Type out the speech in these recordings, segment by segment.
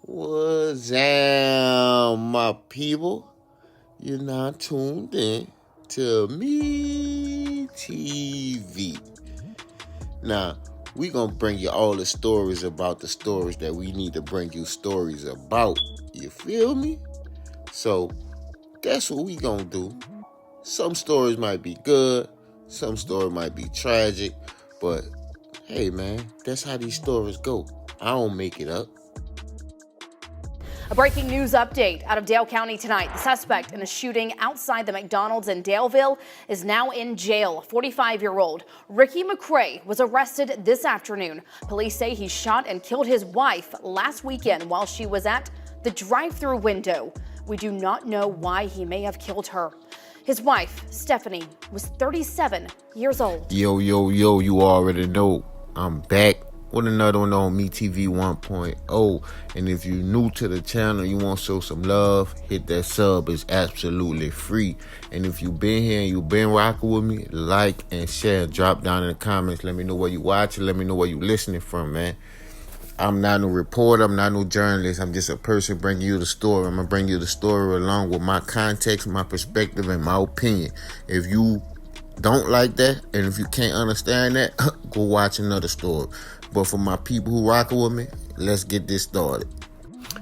What's up, my people? You're not tuned in to me TV. Now, we gonna bring you all the stories about the stories that we need to bring you stories about. You feel me? So, that's what we gonna do. Some stories might be good, some stories might be tragic, but hey man, that's how these stories go. I don't make it up. A breaking news update out of Dale County tonight. The suspect in a shooting outside the McDonald's in Daleville is now in jail. 45-year-old Ricky McCray was arrested this afternoon. Police say he shot and killed his wife last weekend while she was at the drive-thru window. We do not know why he may have killed her. His wife, Stephanie, was 37 years old. Yo, you already know. I'm back with another one on Me TV 1.0. And if you're new to the channel, you want to show some love, hit that sub. It's absolutely free. And if you've been here and you've been rocking with me, like and share. Drop down in the comments. Let me know where you watching. Let me know where you listening from, man. I'm not no reporter. I'm not no journalist. I'm just a person bringing you the story. I'm going to bring you the story along with my context, my perspective, and my opinion. If you don't like that, and if you can't understand that, go watch another story. But for my people who rocking with me, let's get this started.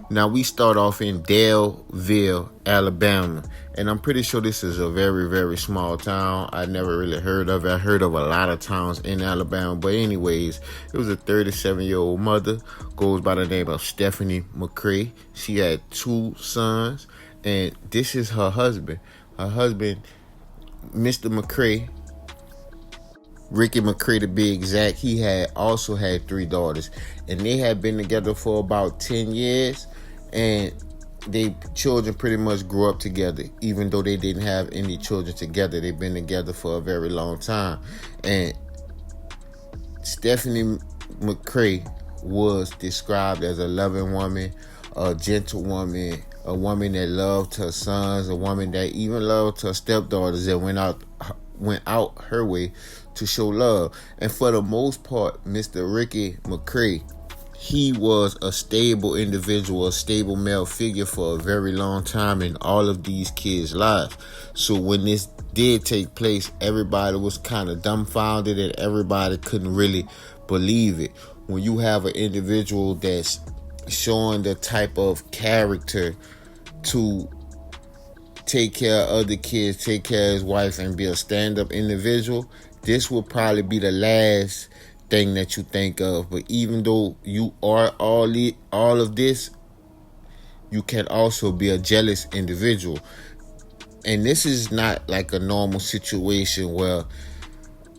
Now, we start off in Daleville, Alabama. And I'm pretty sure this is a very, very small town. I never really heard of it. I heard of a lot of towns in Alabama. But anyways, it was a 37-year-old mother. Goes by the name of Stephanie McCray. She had 2 sons. And this is her husband. Her husband, Mr. McCray, Ricky McCray to be exact, he had also had 3 daughters. And they had been together for about 10 years. And their children pretty much grew up together. Even though they didn't have any children together, they've been together for a very long time. And Stephanie McCray was described as a loving woman, a gentle woman, a woman that loved her sons, a woman that even loved her stepdaughters and went out her way to show love. And for the most part, Mr. Ricky McCray, he was a stable individual, a stable male figure for a very long time in all of these kids' lives. So when this did take place, everybody was kind of dumbfounded and everybody couldn't really believe it. When you have an individual that's showing the type of character to take care of other kids, take care of his wife, and be a stand-up individual, this will probably be the last thing that you think of. But even though you are all of this, you can also be a jealous individual. And this is not like a normal situation where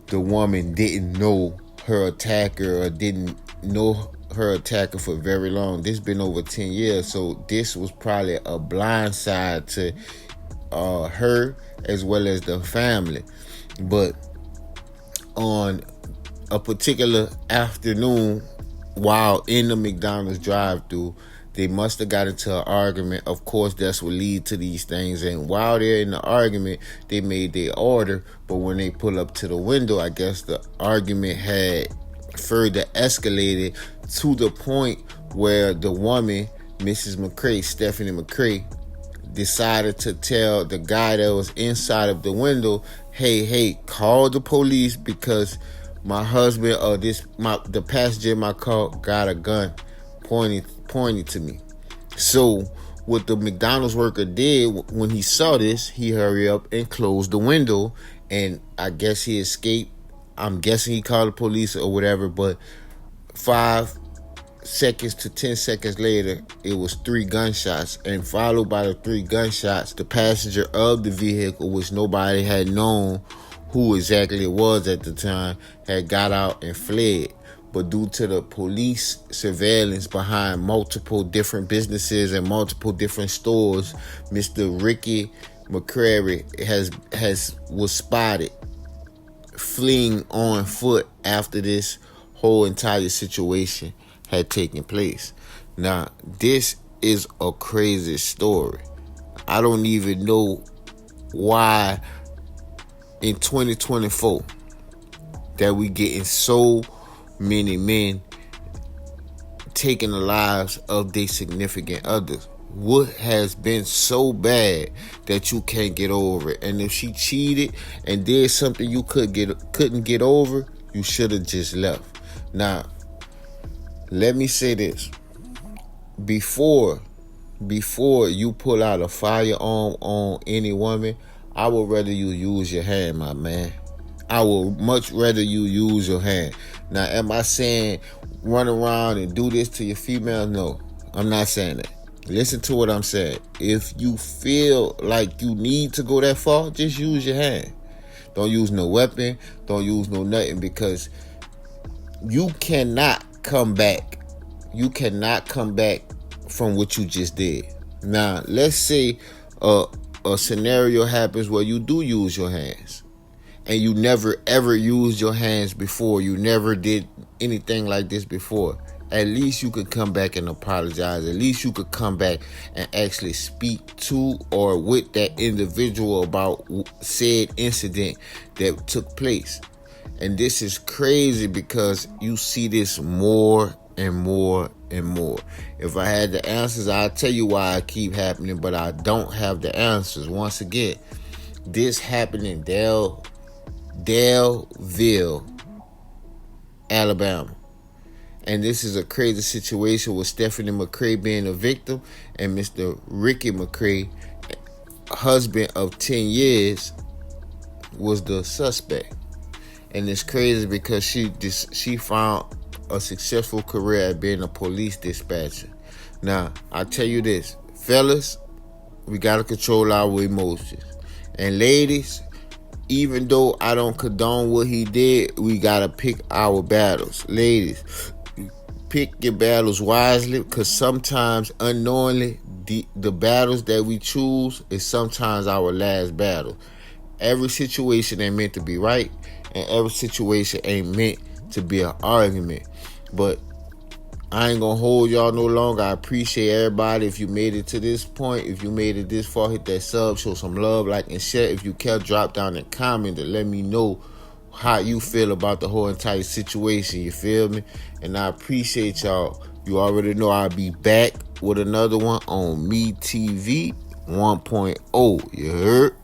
the woman didn't know her attacker or didn't know her attacker for very long. This been over 10 years, so this was probably a blind side to her as well as the family. But on a particular afternoon, while in the McDonald's drive-thru, they must have got into an argument. Of course, that's what lead to these things. And while they're in the argument, they made their order. But when they pull up to the window, I guess the argument had further escalated to the point where the woman, Mrs. McCray, Stephanie McCray, decided to tell the guy that was inside of the window, hey, call the police because my husband or the passenger in my car got a gun pointing to me. So what the McDonald's worker did when he saw this, he hurried up and closed the window, and I guess he escaped. I'm guessing he called the police or whatever, but 5 seconds to 10 seconds later, it was 3 gunshots, and followed by the 3 gunshots, the passenger of the vehicle, which nobody had known who exactly it was at the time, had got out and fled. But due to the police surveillance behind multiple different businesses and multiple different stores, Mr. Ricky McCray was spotted fleeing on foot after this whole entire situation had taken place. Now, this is a crazy story. I don't even know why in 2024 that we getting so many men taking the lives of their significant others? What has been so bad that you can't get over it? And if she cheated and did something you couldn't get over, you should have just left. Now, let me say this. Before you pull out a firearm on any woman, I would rather you use your hand, my man. I would much rather you use your hand. Now, am I saying run around and do this to your female? No, I'm not saying that. Listen to what I'm saying. If you feel like you need to go that far, just use your hand. Don't use no weapon. Don't use no nothing, because you cannot come back. You cannot come back from what you just did. Now, let's say a scenario happens where you do use your hands, and you never ever used your hands before. You never did anything like this before. At least you could come back and apologize. At least you could come back and actually speak to or with that individual about said incident that took place. And this is crazy because you see this more and more and more. If I had the answers, I'd tell you why it keep happening, but I don't have the answers. Once again, this happened in Daleville, Alabama. And this is a crazy situation with Stephanie McCray being a victim and Mr. Ricky McCray, husband of 10 years, was the suspect. And it's crazy because she found a successful career at being a police dispatcher. Now, I tell you this, fellas, we gotta control our emotions. And ladies, even though I don't condone what he did, we gotta pick our battles. Ladies, pick your battles wisely, because sometimes unknowingly the battles that we choose is sometimes our last battle. Every situation ain't meant to be right, and every situation ain't meant to be an argument. But I ain't gonna hold y'all no longer. I appreciate everybody. If you made it to this point, if you made it this far, hit that sub, show some love, like and share. If you care, drop down a comment and let me know how you feel about the whole entire situation. You feel me? And I appreciate y'all. You already know I'll be back with another one on Me TV 1.0. You heard?